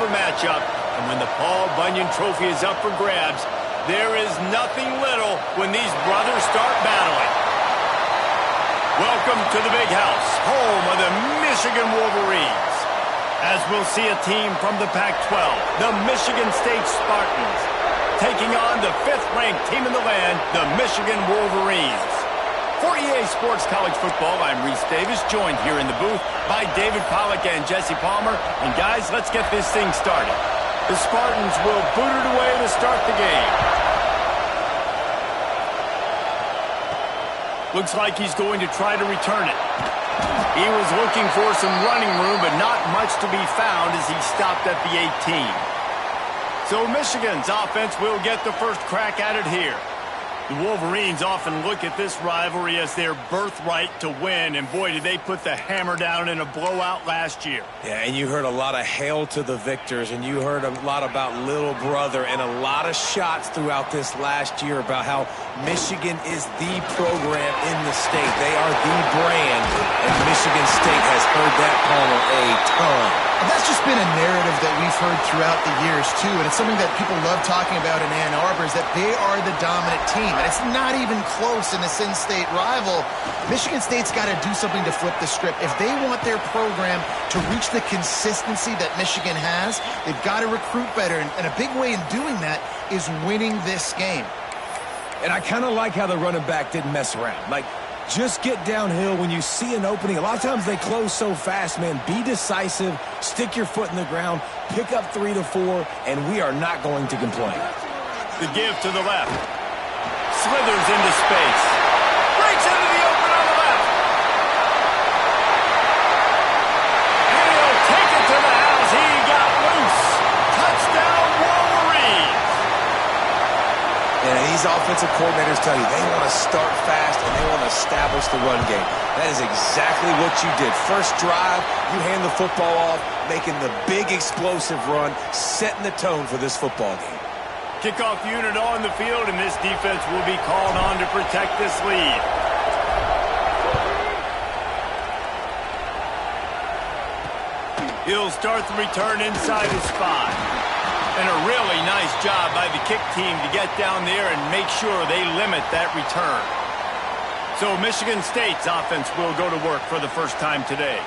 a matchup. And when the Paul Bunyan Trophy is up for grabs, there is nothing little when these brothers start battling. Welcome to the Big House, home of the Michigan Wolverines. As we'll see a team from the Pac-12, the Michigan State Spartans, taking on the 5th-ranked team in the land, the Michigan Wolverines. For EA Sports College Football, I'm Reese Davis, joined here in the booth by David Pollack and Jesse Palmer. And guys, let's get this thing started. The Spartans will boot it away to start the game. Looks like he's going to try to return it. He was looking for some running room, but not much to be found as he stopped at the 18. So Michigan's offense will get the first crack at it here. The Wolverines often look at this rivalry as their birthright to win, and boy, did they put the hammer down in a blowout last year. Yeah, and you heard a lot of hail to the victors, and you heard a lot about little brother, and a lot of shots throughout this last year about how Michigan is the program in the state. They are the brand, and Michigan State has heard that, Palmer, a ton. And that's just been a narrative that we've heard throughout the years, too. And it's something that people love talking about in Ann Arbor is that they are the dominant team. And it's not even close in this in-state rival. Michigan State's got to do something to flip the script. If they want their program to reach the consistency that Michigan has, they've got to recruit better. And a big way in doing that is winning this game. And I kind of like how the running back didn't mess around. Like, just get downhill when you see an opening. A lot of times they close so fast, man. Be decisive, stick your foot in the ground, pick up 3 to 4, and we are not going to complain. The give to the left. Slithers into space. Breaks into the open on the left. And he'll take it to the house. He got loose. Touchdown, Wolverines. And these offensive coordinators tell you they want to start fast and they want to establish the run game. That is exactly what you did. First drive, you hand the football off, making the big explosive run, setting the tone for this football game. Kickoff unit on the field, and this defense will be called on to protect this lead. He'll start the return inside his 5. And a really nice job by the kick team to get down there and make sure they limit that return. So Michigan State's offense will go to work for the first time today.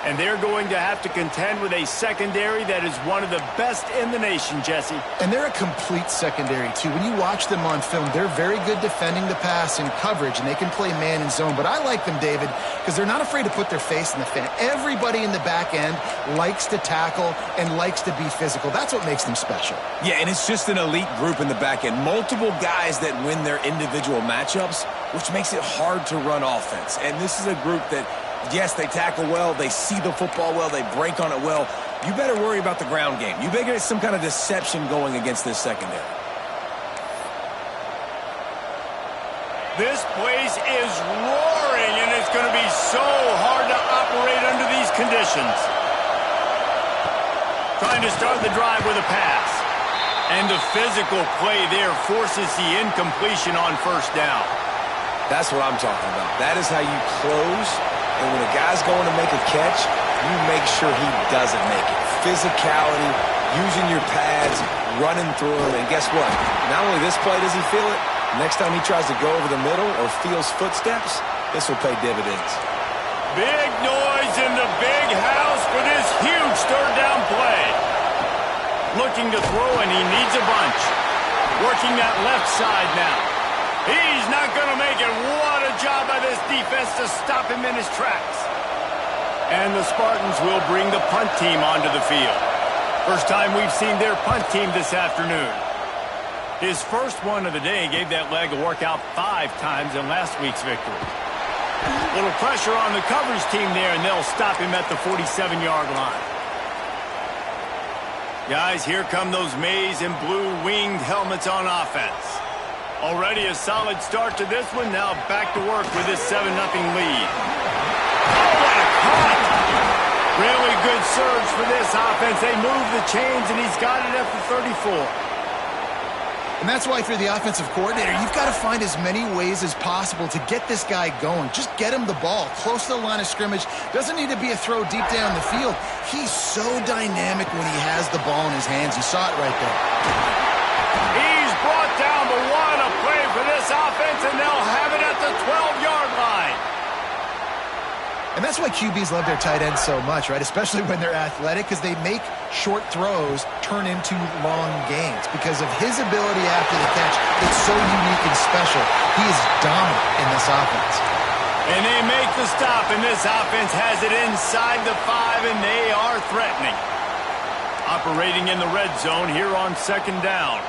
And they're going to have to contend with a secondary that is one of the best in the nation, Jesse. And they're a complete secondary, too. When you watch them on film, they're very good defending the pass and coverage, and they can play man and zone. But I like them, David, because they're not afraid to put their face in the fan. Everybody in the back end likes to tackle and likes to be physical. That's what makes them special. Yeah, and it's just an elite group in the back end. Multiple guys that win their individual matchups, which makes it hard to run offense. And this is a group that, yes, they tackle well, they see the football well, they break on it well. You better worry about the ground game. You better get some kind of deception going against this secondary. This place is roaring, and it's going to be so hard to operate under these conditions. Trying to start the drive with a pass. And the physical play there forces the incompletion on first down. That's what I'm talking about. That is how you close. And when a guy's going to make a catch, you make sure he doesn't make it. Physicality, using your pads, running through him. And guess what? Not only this play does he feel it, next time he tries to go over the middle or feels footsteps, this will pay dividends. Big noise in the big house for this huge third down play. Looking to throw, and he needs a bunch. Working that left side now. He's not going to make it. What a job by this defense to stop him in his tracks. And the Spartans will bring the punt team onto the field. First time we've seen their punt team this afternoon. His first one of the day gave that leg a workout 5 times in last week's victory. Little pressure on the coverage team there, and they'll stop him at the 47-yard line. Guys, here come those maize and blue winged helmets on offense. Already a solid start to this one. Now back to work with this 7-0 lead. Oh, what a cut! Really good surge for this offense. They move the chains, and he's got it at the 34. And that's why if you're the offensive coordinator, you've got to find as many ways as possible to get this guy going. Just get him the ball close to the line of scrimmage. Doesn't need to be a throw deep down the field. He's so dynamic when he has the ball in his hands. You saw it right there. He's brought down the one, a play for this offense, and they'll have it at the 12-yard line. And that's why QBs love their tight ends so much, right? Especially when they're athletic, because they make short throws turn into long gains. Because of his ability after the catch, it's so unique and special. He is dominant in this offense. And they make the stop, and this offense has it inside the 5, and they are threatening. Operating in the red zone here on second down.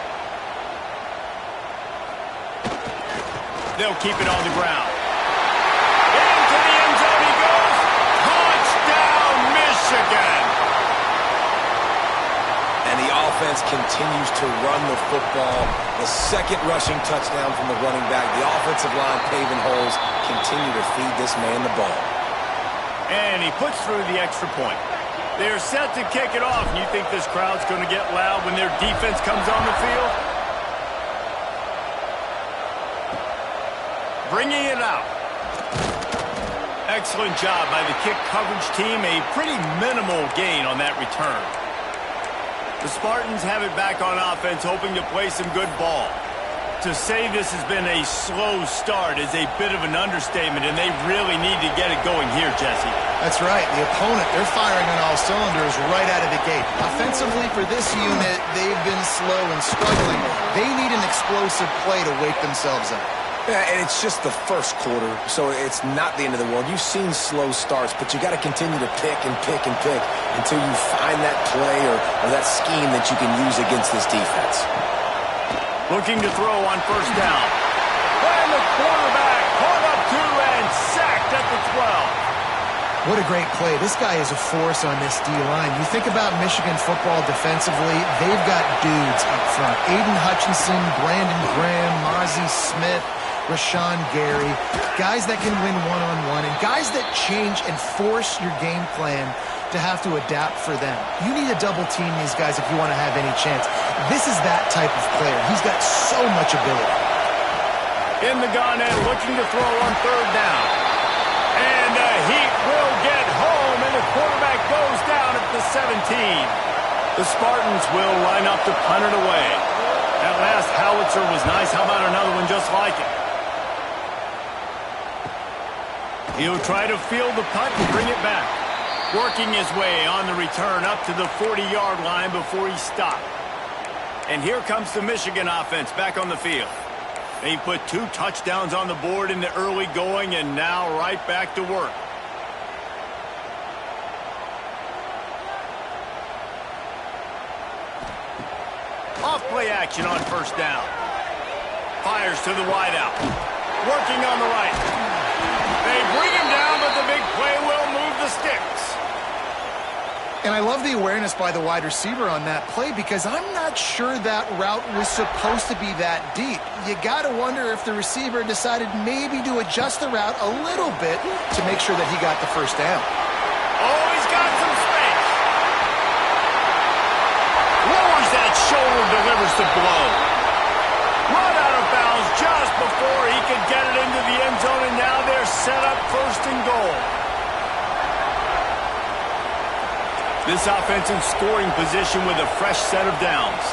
They'll keep it on the ground. Into the end zone he goes. Touchdown, Michigan. And the offense continues to run the football. The second rushing touchdown from the running back. The offensive line paving holes. Continue to feed this man the ball. And he puts through the extra point. They're set to kick it off. You think this crowd's going to get loud when their defense comes on the field? Bringing it out. Excellent job by the kick coverage team. A pretty minimal gain on that return. The Spartans have it back on offense, hoping to play some good ball. To say this has been a slow start is a bit of an understatement, and they really need to get it going here, Jesse. That's right. The opponent, they're firing on all cylinders right out of the gate. Offensively, for this unit, they've been slow and struggling. They need an explosive play to wake themselves up. Yeah, and it's just the first quarter, so it's not the end of the world. You've seen slow starts, but you got to continue to pick and pick and pick until you find that play or that scheme that you can use against this defense. Looking to throw on first down. And the quarterback caught up to and sacked at the 12. What a great play. This guy is a force on this D-line. You think about Michigan football defensively, they've got dudes up front. Aiden Hutchinson, Brandon Graham, Mozzie Smith, Rashawn Gary, guys that can win one-on-one, and guys that change and force your game plan to have to adapt for them. You need to double team these guys if you want to have any chance. This is that type of player. He's got so much ability. In the gun and looking to throw on third down. And the Heat will get home, and the quarterback goes down at the 17. The Spartans will line up to punt it away. That last howitzer was nice. How about another one just like it? He'll try to field the punt and bring it back. Working his way on the return up to the 40-yard line before he stopped. And here comes the Michigan offense back on the field. They put 2 touchdowns on the board in the early going and now right back to work. Off-play action on first down. Fires to the wideout. Working on the right. They bring him down, but the big play will move the sticks. And I love the awareness by the wide receiver on that play because I'm not sure that route was supposed to be that deep. You got to wonder if the receiver decided maybe to adjust the route a little bit to make sure that he got the first down. Oh, he's got some space. Lowers that shoulder, delivers the blow. Run out of bounds just before he could get it into the end zone, and now they're set up first and goal. This offense in scoring position with a fresh set of downs.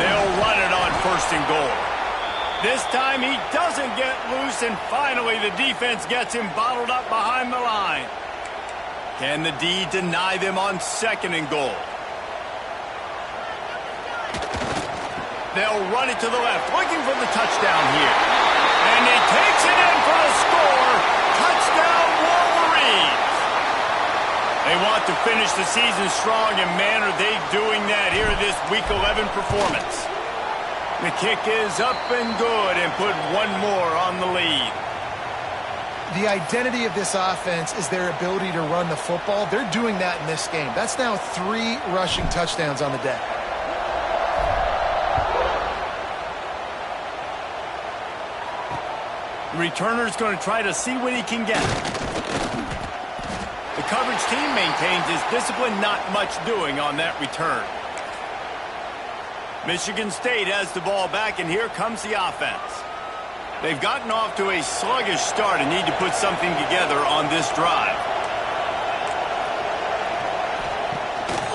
They'll run it on first and goal. This time he doesn't get loose, and finally the defense gets him bottled up behind the line. Can the D deny them on second and goal? They'll run it to the left, looking for the touchdown here. And he takes it in for the score. Touchdown, Wolverines. They want to finish the season strong, and man, are they doing that here this Week 11 performance. The kick is up and good and put one more on the lead. The identity of this offense is their ability to run the football. They're doing that in this game. That's now 3 rushing touchdowns on the day. The returner's going to try to see what he can get. The coverage team maintains his discipline, not much doing on that return. Michigan State has the ball back, and here comes the offense. They've gotten off to a sluggish start and need to put something together on this drive.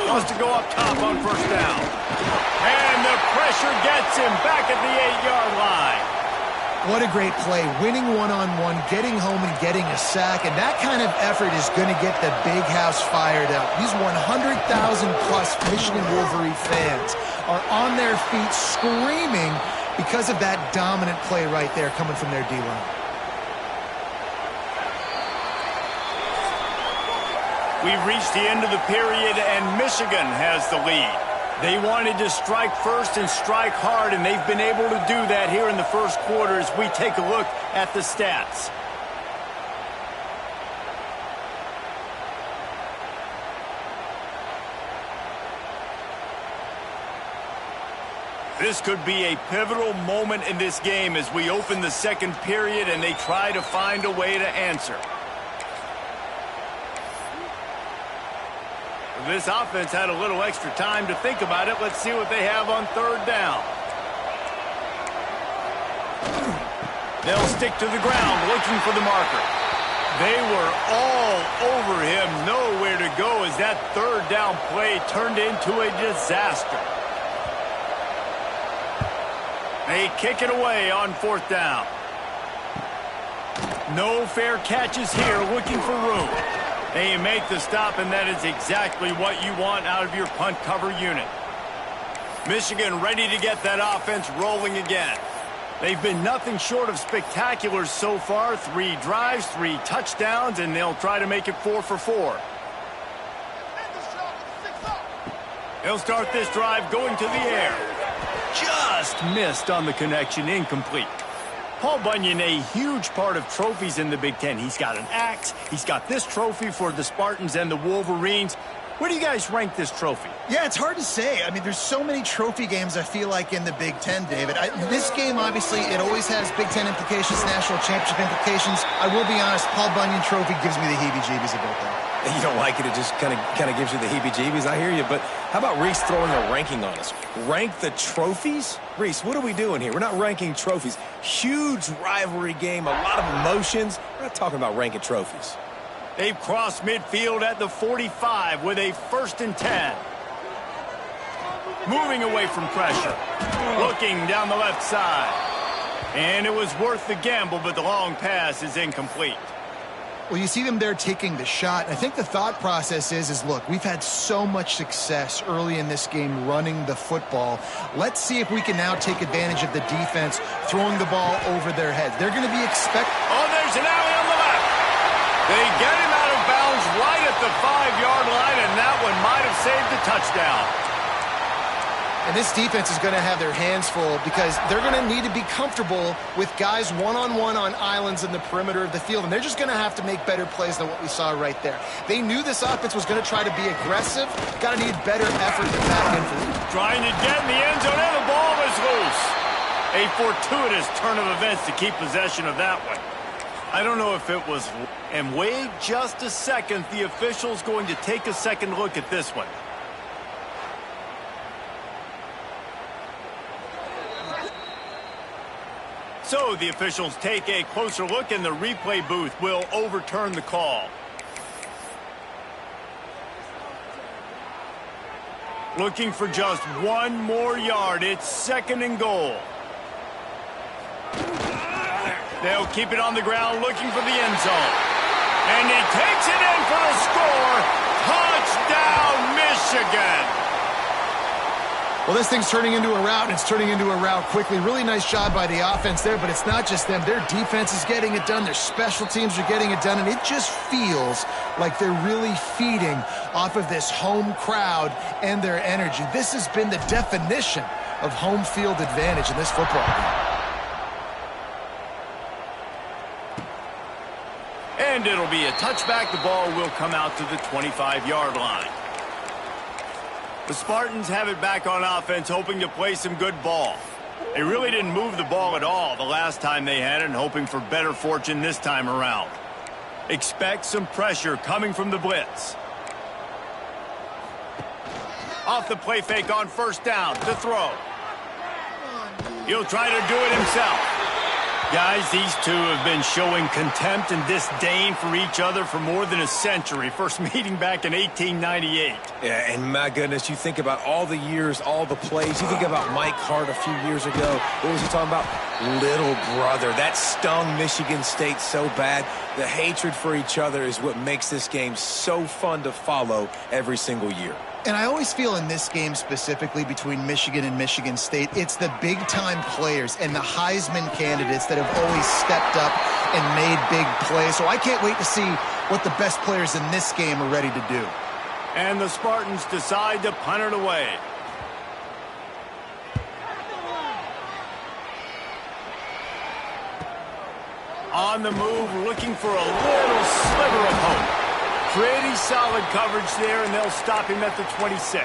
Wants to go up top on first down. And the pressure gets him back at the 8-yard line. What a great play. Winning one-on-one, getting home and getting a sack. And that kind of effort is going to get the big house fired up. These 100,000-plus Michigan Wolverine fans are on their feet screaming because of that dominant play right there coming from their D-line. We've reached the end of the period, and Michigan has the lead. They wanted to strike first and strike hard, and they've been able to do that here in the first quarter as we take a look at the stats. This could be a pivotal moment in this game as we open the second period and they try to find a way to answer. This offense had a little extra time to think about it. Let's see what they have on third down. They'll stick to the ground looking for the marker. They were all over him, nowhere to go as that third down play turned into a disaster. They kick it away on fourth down. No fair catches here, looking for room. They make the stop, and that is exactly what you want out of your punt cover unit. Michigan ready to get that offense rolling again. They've been nothing short of spectacular so far. 3 drives, 3 touchdowns, and they'll try to make it 4 for 4. They'll start this drive going to the air. Just missed on the connection, incomplete. Paul Bunyan, a huge part of trophies in the Big Ten. He's got an axe. He's got this trophy for the Spartans and the Wolverines. Where do you guys rank this trophy? Yeah, it's hard to say. I mean, there's so many trophy games, I feel like, in the Big Ten, David. This game, obviously, it always has Big Ten implications, national championship implications. I will be honest, Paul Bunyan Trophy gives me the heebie-jeebies about that. You don't like it, it just kind of gives you the heebie-jeebies. I hear you, but how about Reese throwing a ranking on us? Rank the trophies? Reese, what are we doing here? We're not ranking trophies. Huge rivalry game, a lot of emotions. We're not talking about ranking trophies. They've crossed midfield at the 45 with a 1st and 10. Moving away from pressure. Looking down the left side. And it was worth the gamble, but the long pass is incomplete. Well, you see them there taking the shot. I think the thought process is look, we've had so much success early in this game running the football. Let's see if we can now take advantage of the defense throwing the ball over their heads. They're going to be Oh, there's an alley on the left. They get him out of bounds right at the 5-yard line, and that one might have saved the touchdown. And this defense is going to have their hands full because they're going to need to be comfortable with guys one-on-one on islands in the perimeter of the field. And they're just going to have to make better plays than what we saw right there. They knew this offense was going to try to be aggressive. Got to need better effort to back in for them. Trying to get in the end zone, and the ball is loose. A fortuitous turn of events to keep possession of that one. I don't know if it was. And wait just a second. The official's going to take a second look at this one. So the officials take a closer look, and the replay booth will overturn the call. Looking for just 1 more yard. It's 2nd and goal. They'll keep it on the ground, looking for the end zone. And he takes it in for the score. Touchdown, Michigan. Well, this thing's turning into a rout, and it's turning into a rout quickly. Really nice job by the offense there, but it's not just them. Their defense is getting it done. Their special teams are getting it done, and it just feels like they're really feeding off of this home crowd and their energy. This has been the definition of home field advantage in this football game. And it'll be a touchback. The ball will come out to the 25-yard line. The Spartans have it back on offense, hoping to play some good ball. They really didn't move the ball at all the last time they had it, and hoping for better fortune this time around. Expect some pressure coming from the blitz. Off the play fake on first down, to throw. He'll try to do it himself. Guys, these two have been showing contempt and disdain for each other for more than a century. First meeting back in 1898. Yeah, and my goodness, you think about all the years, all the plays. You think about Mike Hart a few years ago. What was he talking about? Little brother. That stung Michigan State so bad. The hatred for each other is what makes this game so fun to follow every single year. And I always feel in this game specifically between Michigan and Michigan State, it's the big-time players and the Heisman candidates that have always stepped up and made big plays. So I can't wait to see what the best players in this game are ready to do. And the Spartans decide to punt it away. On the move, looking for a little sliver of hope. Pretty solid coverage there, and they'll stop him at the 26.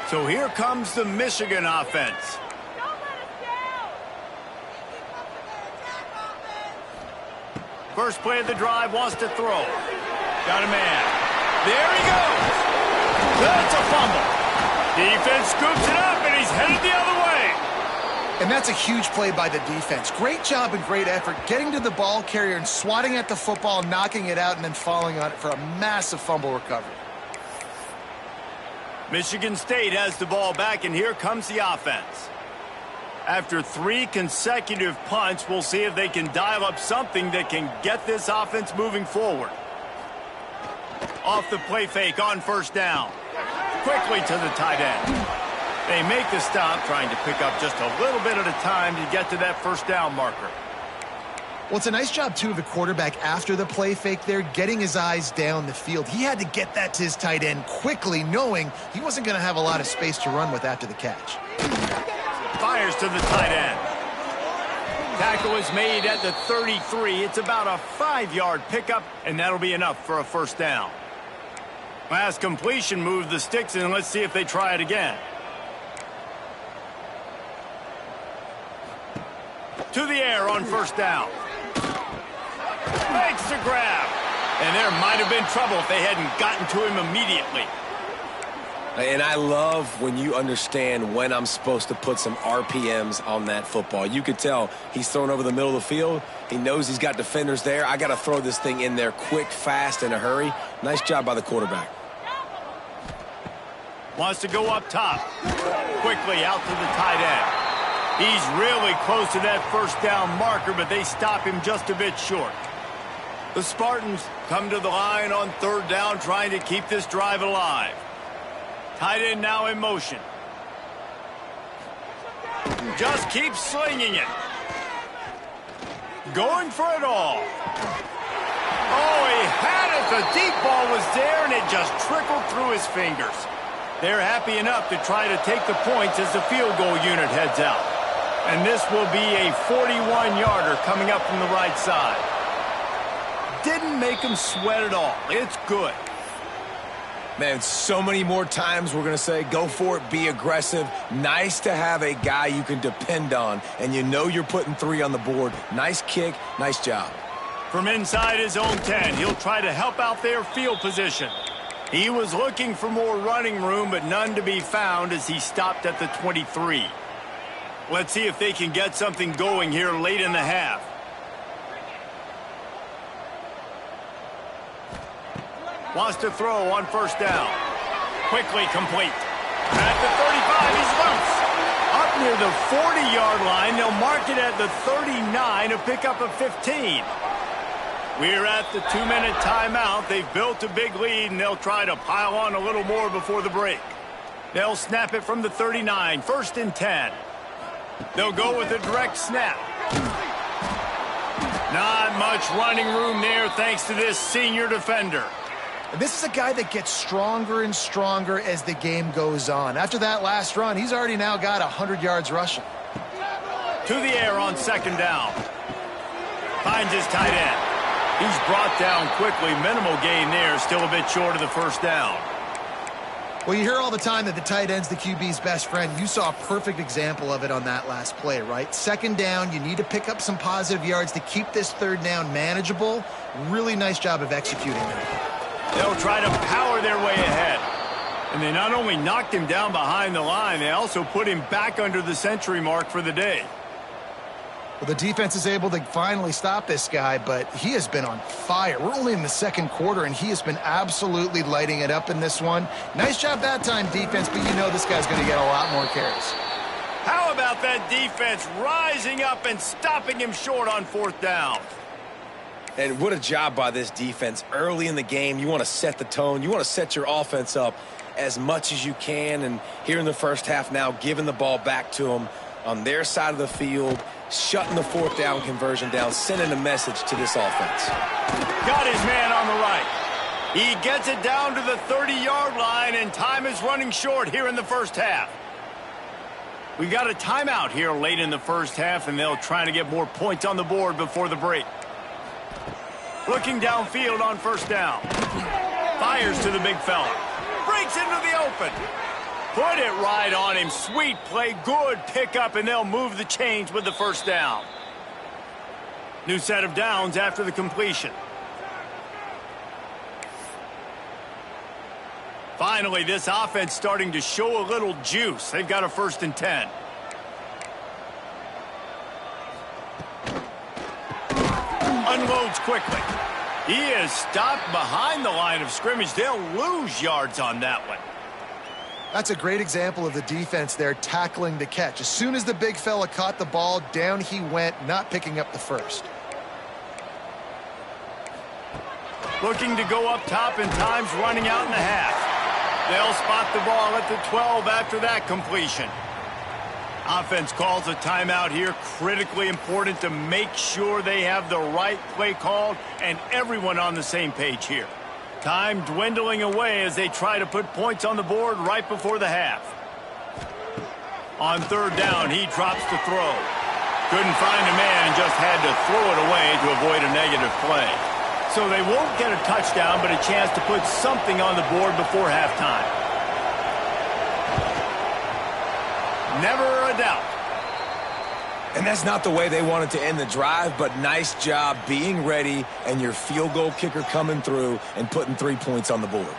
So here comes the Michigan offense. First play of the drive, wants to throw. Got a man. There he goes. That's a fumble. Defense scoops it up, and he's headed the other way. And that's a huge play by the defense. Great job and great effort getting to the ball carrier and swatting at the football, knocking it out, and then falling on it for a massive fumble recovery. Michigan State has the ball back, and here comes the offense. After 3 consecutive punts, we'll see if they can dial up something that can get this offense moving forward. Off the play fake on first down. Quickly to the tight end. They make the stop, trying to pick up just a little bit at a time to get to that first down marker. Well, it's a nice job, too, of the quarterback after the play fake there, getting his eyes down the field. He had to get that to his tight end quickly, knowing he wasn't going to have a lot of space to run with after the catch. Fires to the tight end. Tackle is made at the 33. It's about a 5-yard pickup, and that'll be enough for a first down. Last completion moved the sticks, and let's see if they try it again. To the air on first down. Makes the grab. And there might have been trouble if they hadn't gotten to him immediately. And I love when you understand when I'm supposed to put some RPMs on that football. You could tell he's thrown over the middle of the field. He knows he's got defenders there. I got to throw this thing in there quick, fast, in a hurry. Nice job by the quarterback. Wants to go up top. Quickly out to the tight end. He's really close to that first down marker, but they stop him just a bit short. The Spartans come to the line on third down, trying to keep this drive alive. Tight end now in motion. Just keeps slinging it. Going for it all. Oh, he had it. The deep ball was there, and it just trickled through his fingers. They're happy enough to try to take the points as the field goal unit heads out. And this will be a 41-yarder coming up from the right side. Didn't make him sweat at all. It's good. Man, so many more times we're going to say, go for it, be aggressive. Nice to have a guy you can depend on, and you know you're putting 3 on the board. Nice kick, nice job. From inside his own 10, he'll try to help out their field position. He was looking for more running room, but none to be found as he stopped at the 23. Let's see if they can get something going here late in the half. Wants to throw on first down. Quickly complete. At the 35, he's loose. Up near the 40-yard line, they'll mark it at the 39, a pickup of 15. We're at the 2-minute timeout. They've built a big lead, and they'll try to pile on a little more before the break. They'll snap it from the 39, 1st and 10. They'll go with a direct snap. Not much running room there thanks to this senior defender. This is a guy that gets stronger and stronger as the game goes on. After that last run, he's already now got 100 yards rushing. To the air on second down. Finds his tight end. He's brought down quickly. Minimal gain there. Still a bit short of the first down. Well, you hear all the time that the tight end's the QB's best friend. You saw a perfect example of it on that last play, right? Second down, you need to pick up some positive yards to keep this third down manageable. Really nice job of executing there. They'll try to power their way ahead. And they not only knocked him down behind the line, they also put him back under the century mark for the day. Well, the defense is able to finally stop this guy, but he has been on fire. We're only in the second quarter, and he has been absolutely lighting it up in this one. Nice job that time, defense, but you know this guy's going to get a lot more carries. How about that defense rising up and stopping him short on fourth down? And what a job by this defense. Early in the game, you want to set the tone. You want to set your offense up as much as you can. And here in the first half now, giving the ball back to them on their side of the field, shutting the fourth down conversion down, sending a message to this offense. Got his man on the right. He gets it down to the 30-yard line, and time is running short here in the first half. We got a timeout here late in the first half, and they'll try to get more points on the board before the break. Looking downfield on first down. Fires to the big fella. Breaks into the open. Put it right on him. Sweet play. Good pickup, and they'll move the chains with the first down. New set of downs after the completion. Finally, this offense starting to show a little juice. They've got a 1st and 10. Unloads quickly. He is stopped behind the line of scrimmage. They'll lose yards on that one. That's a great example of the defense there tackling the catch. As soon as the big fella caught the ball, down he went, not picking up the first. Looking to go up top, and time's running out in the half. They'll spot the ball at the 12 after that completion. Offense calls a timeout here. Critically important to make sure they have the right play called and everyone on the same page here. Time dwindling away as they try to put points on the board right before the half. On third down, he drops to throw. Couldn't find a man and just had to throw it away to avoid a negative play. So they won't get a touchdown, but a chance to put something on the board before halftime. Never a doubt. And that's not the way they wanted to end the drive, but nice job being ready and your field goal kicker coming through and putting 3 points on the board.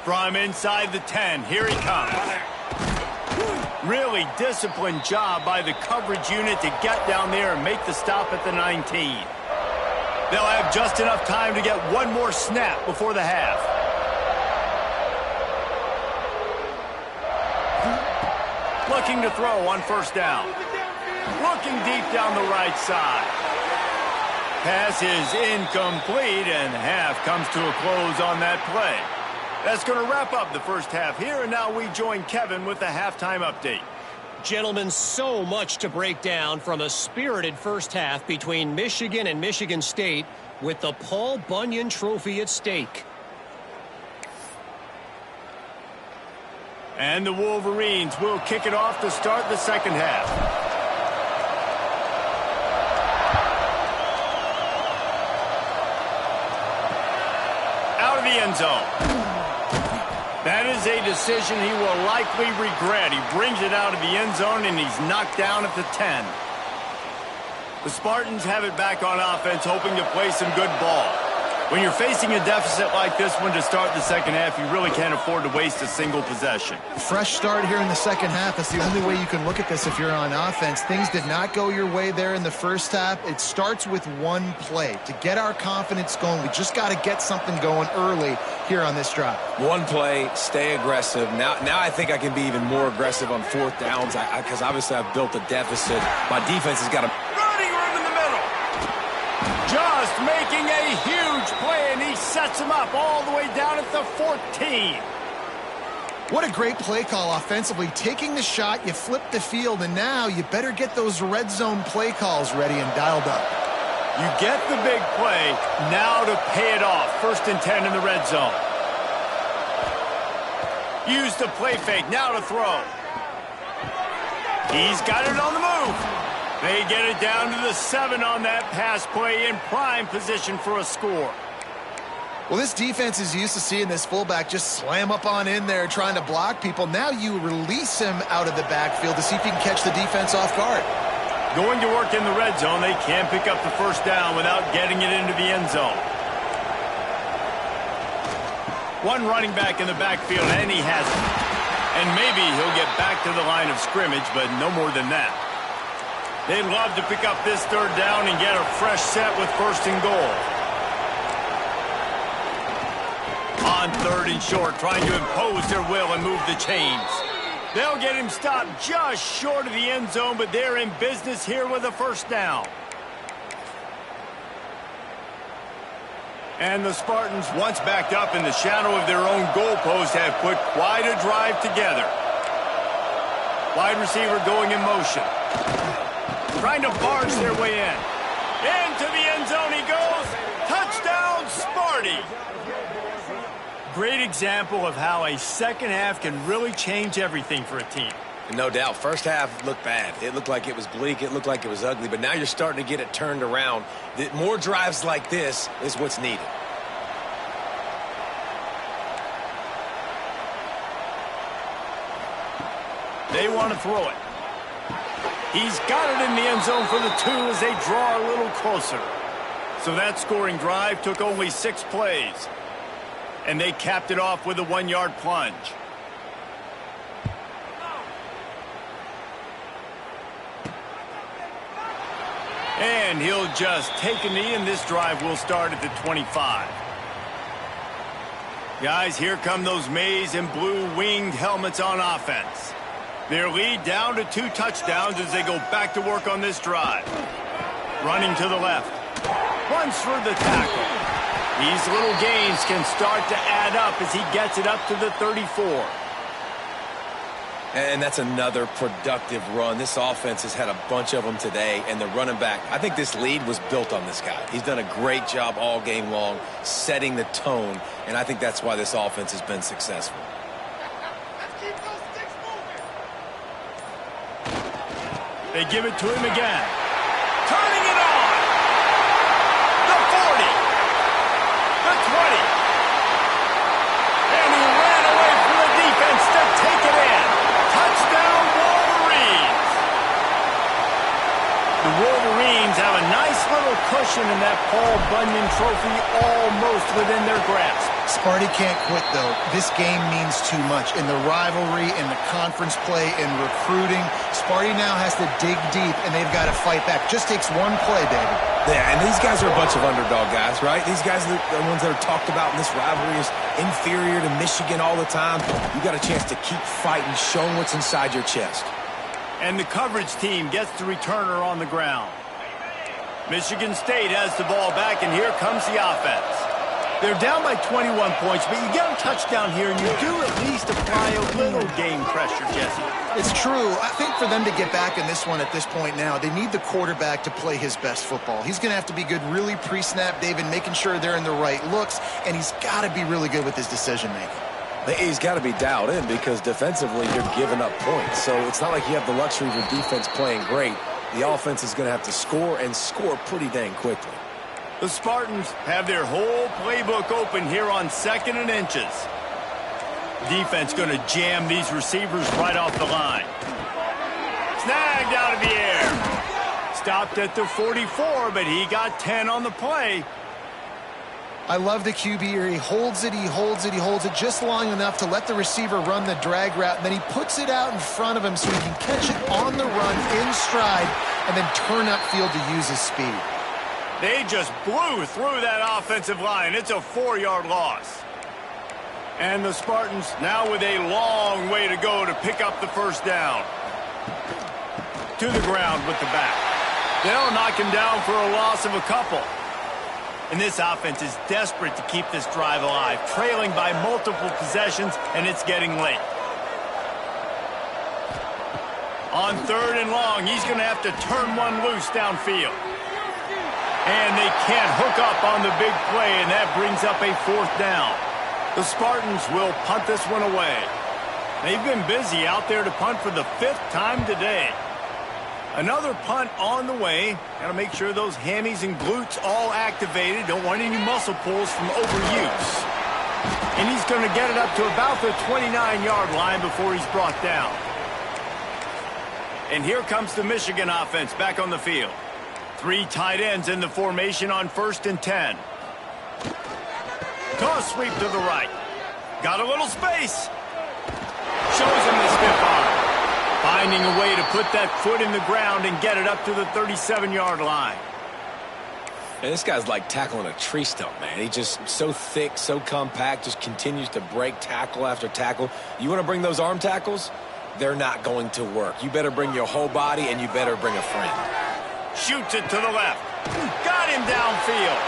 From inside the 10, here he comes. Really disciplined job by the coverage unit to get down there and make the stop at the 19. They'll have just enough time to get one more snap before the half. Looking to throw on first down. Looking deep down the right side. Pass is incomplete, and half comes to a close on that play. That's going to wrap up the first half here, and now we join Kevin with the halftime update. Gentlemen, so much to break down from a spirited first half between Michigan and Michigan State with the Paul Bunyan Trophy at stake. And the Wolverines will kick it off to start the second half. Out of the end zone. That is a decision he will likely regret. He brings it out of the end zone, and he's knocked down at the 10. The Spartans have it back on offense, hoping to play some good ball. When you're facing a deficit like this one to start the second half, you really can't afford to waste a single possession. Fresh start here in the second half. That's the only way you can look at this if you're on offense. Things did not go your way there in the first half. It starts with one play. To get our confidence going, we just got to get something going early here on this drive. One play, stay aggressive. Now I think I can be even more aggressive on fourth downs because obviously I've built a deficit. My defense has got to... Running room in the middle. Just making a huge play, and he sets him up all the way down at the 14. What a great play call offensively. Taking the shot, you flip the field, and now you better get those red zone play calls ready and dialed up. You get the big play, now to pay it off. 1st and 10 in the red zone. Use the play fake, now to throw. He's got it on the move. They get it down to the 7 on that pass play, in prime position for a score. Well, this defense is used to seeing this fullback just slam up on in there trying to block people. Now you release him out of the backfield to see if he can catch the defense off guard. Going to work in the red zone, they can't pick up the first down without getting it into the end zone. One running back in the backfield, and he has it. And maybe he'll get back to the line of scrimmage, but no more than that. They'd love to pick up this third down and get a fresh set with first and goal. On third and short, trying to impose their will and move the chains. They'll get him stopped just short of the end zone, but they're in business here with a first down. And the Spartans, once backed up in the shadow of their own goalpost, have put quite a drive together. Wide receiver going in motion. Trying to barge their way in. Into the end zone he goes. Touchdown, Sparty! Great example of how a second half can really change everything for a team. No doubt. First half looked bad. It looked like it was bleak. It looked like it was ugly. But now you're starting to get it turned around. More drives like this is what's needed. They want to throw it. He's got it in the end zone for the 2 as they draw a little closer. So that scoring drive took only 6 plays. And they capped it off with a 1-yard plunge. And he'll just take a knee, and this drive will start at the 25. Guys, here come those maize and blue winged helmets on offense. Their lead down to 2 touchdowns as they go back to work on this drive. Running to the left. Runs through the tackle. These little gains can start to add up as he gets it up to the 34. And that's another productive run. This offense has had a bunch of them today, and the running back, I think this lead was built on this guy. He's done a great job all game long setting the tone, and I think that's why this offense has been successful. They give it to him again. Turning it on. The 40. The 20. And he ran away from the defense to take it in. Touchdown, Wolverines. The Wolverines have a nice little cushion in that Paul Bunyan trophy almost within their grasp. Sparty can't quit, though. This game means too much. In the rivalry, in the conference play, in recruiting, Sparty now has to dig deep, and they've got to fight back. Just takes one play, David. Yeah, and these guys are a bunch of underdog guys, right? These guys are the ones that are talked about in this rivalry as inferior to Michigan all the time. You got a chance to keep fighting, showing what's inside your chest. And the coverage team gets the returner on the ground. Michigan State has the ball back, and here comes the offense. They're down by 21 points, but you get a touchdown here, and you do at least apply a little game pressure, Jesse. It's true. I think for them to get back in this one at this point now, they need the quarterback to play his best football. He's going to have to be good really pre-snap, David, making sure they're in the right looks, and he's got to be really good with his decision-making. He's got to be dialed in because defensively you're giving up points. So it's not like you have the luxury of your defense playing great. The offense is going to have to score and score pretty dang quickly. The Spartans have their whole playbook open here on 2nd and inches. Defense going to jam these receivers right off the line. Snagged out of the air. Stopped at the 44, but he got 10 on the play. I love the QB here. He holds it, he holds it, he holds it just long enough to let the receiver run the drag route, and then he puts it out in front of him so he can catch it on the run in stride and then turn upfield to use his speed. They just blew through that offensive line. It's a 4-yard loss. And the Spartans now with a long way to go to pick up the first down. To the ground with the back. They'll knock him down for a loss of a couple. And this offense is desperate to keep this drive alive, trailing by multiple possessions, and it's getting late. On 3rd and long, he's going to have to turn one loose downfield. And they can't hook up on the big play, and that brings up a 4th down. The Spartans will punt this one away. They've been busy out there to punt for the 5th time today. Another punt on the way. Got to make sure those hammies and glutes all activated. Don't want any muscle pulls from overuse. And he's going to get it up to about the 29-yard line before he's brought down. And here comes the Michigan offense back on the field. 3 tight ends in the formation on 1st and 10. Toss sweep to the right. Got a little space. Shows him the stiff arm. Finding a way to put that foot in the ground and get it up to the 37-yard line. And this guy's like tackling a tree stump, man. He's just so thick, so compact, just continues to break tackle after tackle. You want to bring those arm tackles? They're not going to work. You better bring your whole body, and you better bring a friend. Shoots it to the left. Got him downfield.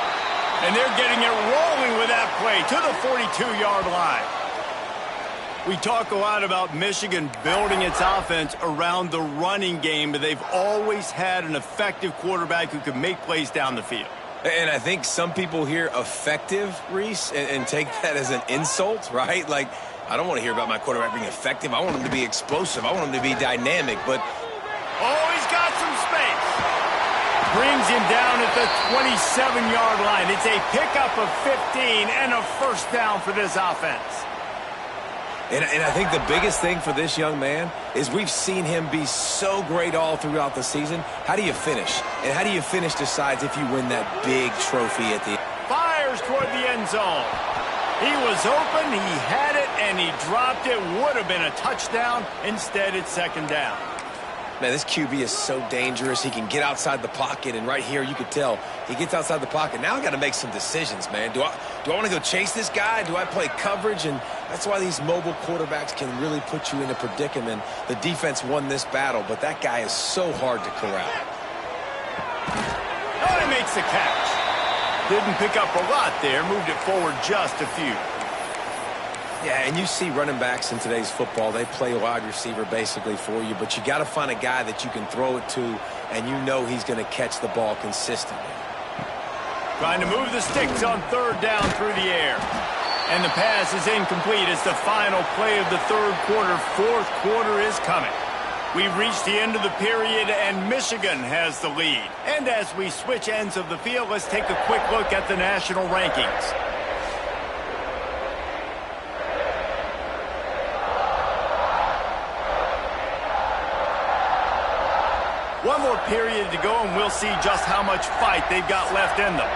And they're getting it rolling with that play to the 42-yard line. We talk a lot about Michigan building its offense around the running game, but they've always had an effective quarterback who can make plays down the field. And I think some people hear effective, Reese, and take that as an insult, right? Like, I don't want to hear about my quarterback being effective. I want him to be explosive. I want him to be dynamic, but... Oh, he's got some space. Brings him down at the 27-yard line. It's a pickup of 15 and a first down for this offense. And I think the biggest thing for this young man is we've seen him be so great all throughout the season. How do you finish? And how do you finish decides if you win that big trophy at the end. Fires toward the end zone. He was open, he had it, and he dropped it. Would have been a touchdown. Instead, it's second down. Man, this QB is so dangerous. He can get outside the pocket, and right here you could tell he gets outside the pocket. Now I got to make some decisions, man. Do I want to go chase this guy? Do I play coverage? And that's why these mobile quarterbacks can really put you in a predicament. The defense won this battle, but that guy is so hard to corral. Oh, he makes the catch. Didn't pick up a lot there. Moved it forward just a few. Yeah, and you see running backs in today's football, they play a wide receiver basically for you, but you got to find a guy that you can throw it to, and you know he's going to catch the ball consistently. Trying to move the sticks on third down through the air. And the pass is incomplete. It's the final play of the third quarter. Fourth quarter is coming. We've reached the end of the period, and Michigan has the lead. And as we switch ends of the field, let's take a quick look at the national rankings. One more period to go, and we'll see just how much fight they've got left in them.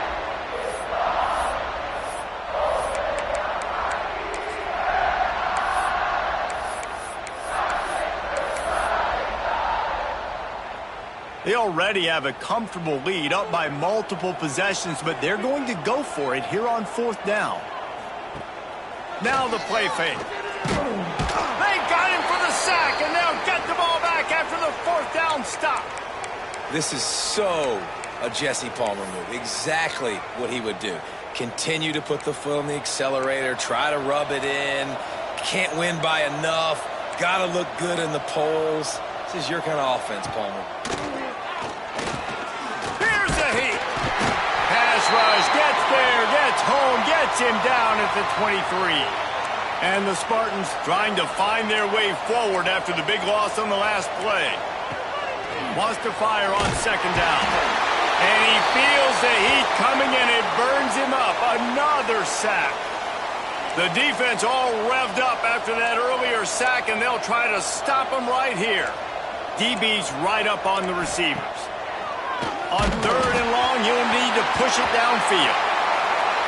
They already have a comfortable lead, up by multiple possessions, but they're going to go for it here on fourth down. Now the play fake. They got him for the sack, and they'll get the ball back after the fourth down stop. This is so a Jesse Palmer move. Exactly what he would do. Continue to put the foot on the accelerator, try to rub it in. Can't win by enough. Got to look good in the polls. This is your kind of offense, Palmer. Here's a heat. Pass rush, gets there, gets home, gets him down at the 23. And the Spartans trying to find their way forward after the big loss on the last play. Wants to fire on second down. And he feels the heat coming and it burns him up. Another sack. The defense all revved up after that earlier sack, and they'll try to stop him right here. DB's right up on the receivers. On third and long, he'll need to push it downfield.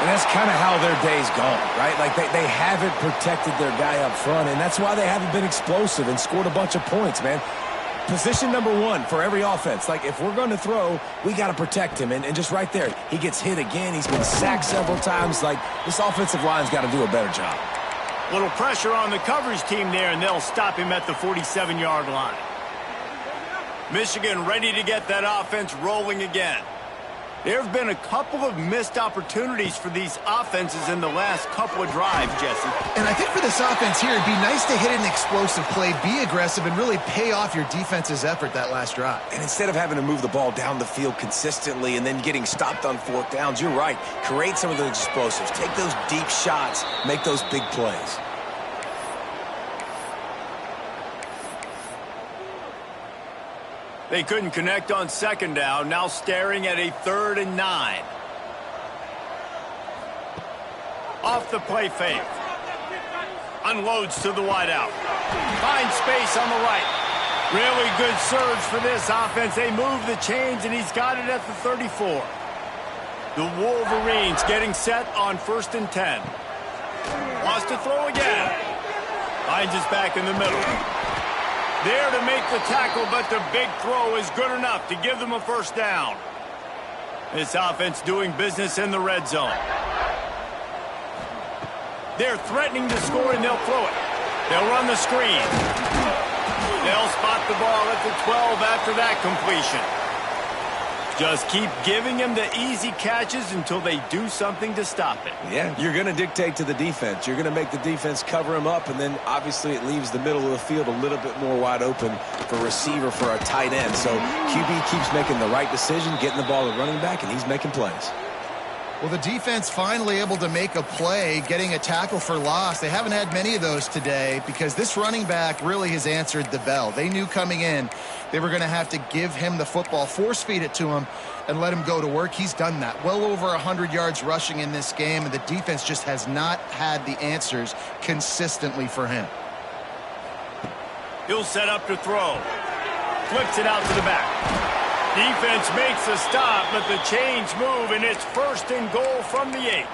And that's kind of how their day's gone, right? Like they haven't protected their guy up front, and that's why they haven't been explosive and scored a bunch of points, man. Position number one for every offense. Like, if we're going to throw, we got to protect him. And just right there, he gets hit again. He's been sacked several times. Like, this offensive line's got to do a better job. Little pressure on the coverage team there, and they'll stop him at the 47-yard line. Michigan ready to get that offense rolling again. There have been a couple of missed opportunities for these offenses in the last couple of drives, Jesse. And I think for this offense here, it'd be nice to hit an explosive play, be aggressive, and really pay off your defense's effort that last drive. And instead of having to move the ball down the field consistently and then getting stopped on fourth downs, you're right. Create some of those explosives. Take those deep shots. Make those big plays. They couldn't connect on second down, now staring at a 3rd and 9. Off the play fake. Unloads to the wideout. Finds space on the right. Really good surge for this offense. They move the chains, and he's got it at the 34. The Wolverines getting set on 1st and 10. Wants to throw again. Finds his back in the middle. There to make the tackle, but the big throw is good enough to give them a first down. This offense doing business in the red zone. They're threatening to score, and they'll throw it. They'll run the screen. They'll spot the ball at the 12 after that completion. Just keep giving them the easy catches until they do something to stop it. Yeah, you're going to dictate to the defense. You're going to make the defense cover him up, and then obviously it leaves the middle of the field a little bit more wide open for receiver, for a tight end. So QB keeps making the right decision, getting the ball to running back, and he's making plays. Well, the defense finally able to make a play, getting a tackle for loss. They haven't had many of those today because this running back really has answered the bell. They knew coming in they were going to have to give him the football, force feed it to him, and let him go to work. He's done that. Well over 100 yards rushing in this game, and the defense just has not had the answers consistently for him. He'll set up to throw. Flips it out to the back. Defense makes a stop, but the chains move, and it's 1st and goal from the 8.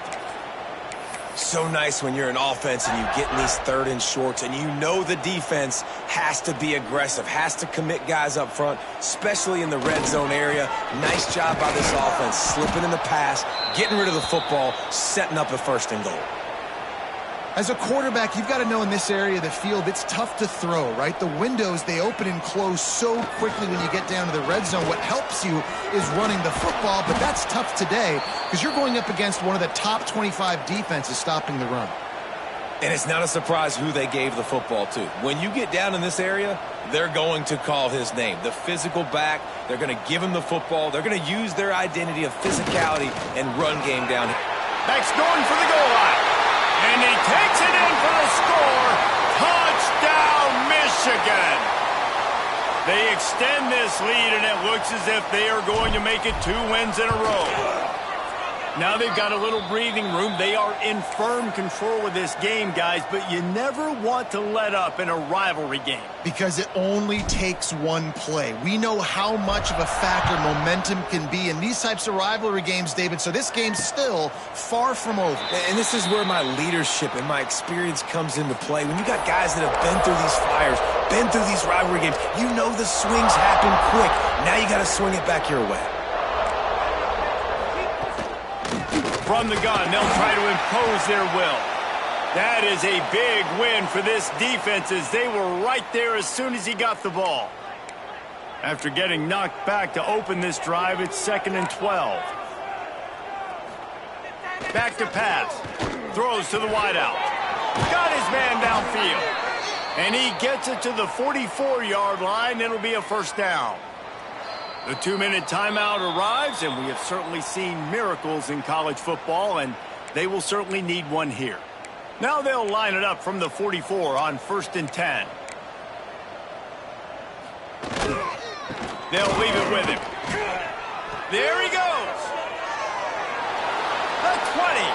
So nice when you're an offense and you get in these 3rd and shorts, and you know the defense has to be aggressive, has to commit guys up front, especially in the red zone area. Nice job by this offense, slipping in the pass, getting rid of the football, setting up a 1st and goal. As a quarterback, you've got to know in this area of the field, it's tough to throw, right? The windows, they open and close so quickly when you get down to the red zone. What helps you is running the football, but that's tough today because you're going up against one of the top 25 defenses stopping the run. And it's not a surprise who they gave the football to. When you get down in this area, they're going to call his name. The physical back, they're going to give him the football. They're going to use their identity of physicality and run game down here. Back's going for the goal line. And he takes it in for the score. Touchdown, Michigan. They extend this lead, and it looks as if they are going to make it 2 wins in a row. Now they've got a little breathing room. They are in firm control of this game, guys, but you never want to let up in a rivalry game. Because it only takes one play. We know how much of a factor momentum can be in these types of rivalry games, David, so this game's still far from over. And this is where my leadership and my experience comes into play. When you got guys that have been through these fires, been through these rivalry games, you know the swings happen quick. Now you got to swing it back your way. From the gun, they'll try to impose their will. That is a big win for this defense as they were right there as soon as he got the ball. After getting knocked back to open this drive, it's 2nd and 12. Back to pass. Throws to the wideout. Got his man downfield. And he gets it to the 44-yard line. It'll be a 1st down. The 2-minute timeout arrives, and we have certainly seen miracles in college football, and they will certainly need one here. Now they'll line it up from the 44 on 1st and 10. They'll leave it with him. There he goes. The 20.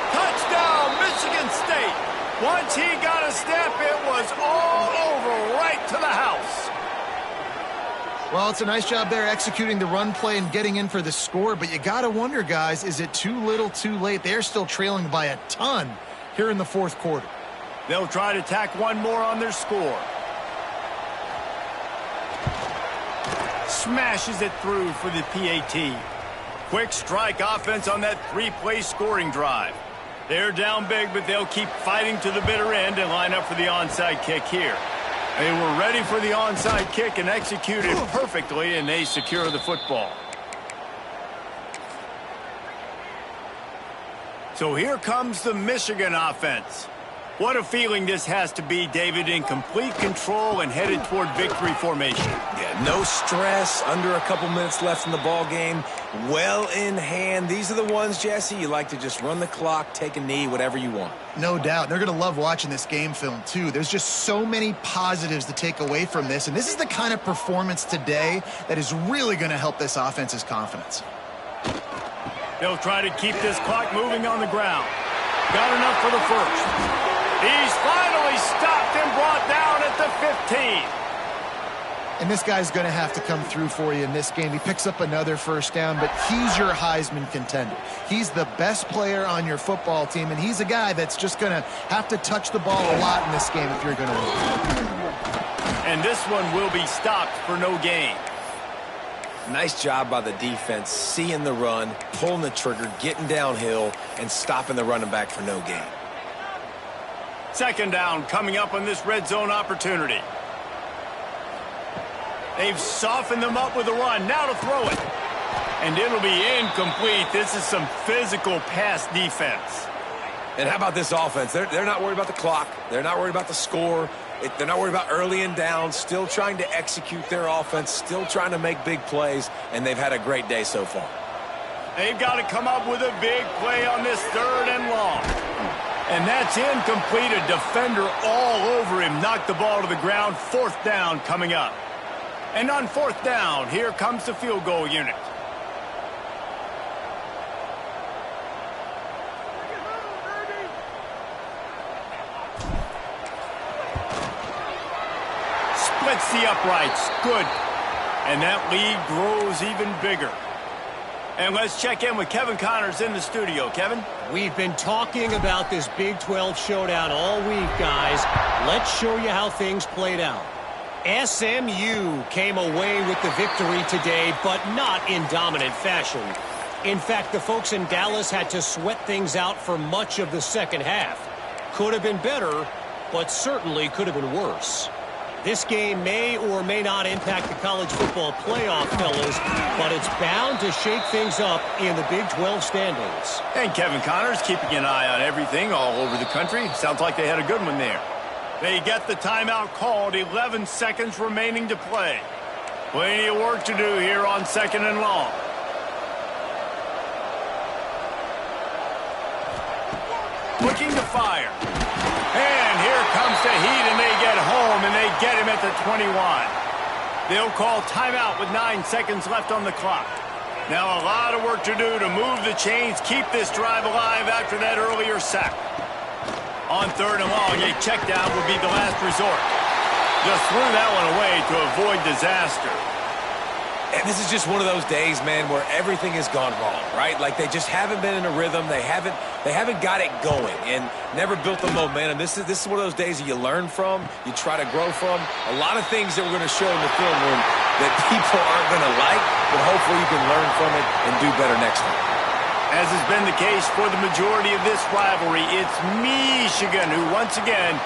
Touchdown, Michigan State. Once he got a step, it was all over right to the house. Well, it's a nice job there executing the run play and getting in for the score, but you got to wonder, guys, is it too little too late? They're still trailing by a ton here in the 4th quarter. They'll try to tack one more on their score. Smashes it through for the PAT. Quick strike offense on that 3-play scoring drive. They're down big, but they'll keep fighting to the bitter end and line up for the onside kick here. They were ready for the onside kick and executed perfectly, and they secure the football. So here comes the Michigan offense. What a feeling this has to be, David, in complete control and headed toward victory formation. Yeah, no stress, under a couple minutes left in the ball game, well in hand. These are the ones, Jesse, you like to just run the clock, take a knee, whatever you want. No doubt. They're going to love watching this game film, too. There's just so many positives to take away from this, and this is the kind of performance today that is really going to help this offense's confidence. They'll try to keep this clock moving on the ground. Got enough for the 1st. He's finally stopped and brought down at the 15. And this guy's going to have to come through for you in this game. He picks up another first down, but he's your Heisman contender. He's the best player on your football team, and he's a guy that's just going to have to touch the ball a lot in this game if you're going to win. And this one will be stopped for no gain. Nice job by the defense, seeing the run, pulling the trigger, getting downhill, and stopping the running back for no gain. Second down coming up on this red zone opportunity. They've softened them up with a run. Now to throw it. And it'll be incomplete. This is some physical pass defense. And how about this offense? They're not worried about the clock. They're not worried about the score. They're not worried about early and down. Still trying to execute their offense. Still trying to make big plays. And they've had a great day so far. They've got to come up with a big play on this third and long. And that's incomplete. A defender all over him. Knocked the ball to the ground. Fourth down coming up. And on fourth down, here comes the field goal unit. Splits the uprights. Good. And that lead grows even bigger. And let's check in with Kevin Connors in the studio. Kevin? We've been talking about this Big 12 showdown all week, guys. Let's show you how things played out. SMU came away with the victory today, but not in dominant fashion. In fact, the folks in Dallas had to sweat things out for much of the second half. Could have been better, but certainly could have been worse. This game may or may not impact the college football playoff, fellas, but it's bound to shake things up in the Big 12 standings. And Kevin Connors keeping an eye on everything all over the country. Sounds like they had a good one there. They get the timeout called. 11 seconds remaining to play. Plenty of work to do here on second and long. Looking to fire. And here comes the heat, and they get home, and they get him at the 21. They'll call timeout with 9 seconds left on the clock. Now a lot of work to do to move the chains, keep this drive alive after that earlier sack. On third and long, a check down would be the last resort. Just threw that one away to avoid disaster. And this is just one of those days, man, where everything has gone wrong, right? Like they just haven't been in a rhythm. They haven't got it going and never built the momentum. This is one of those days that you learn from, you try to grow from. A lot of things that we're going to show in the film room that people aren't going to like, but hopefully you can learn from it and do better next time. As has been the case for the majority of this rivalry, it's Michigan who once again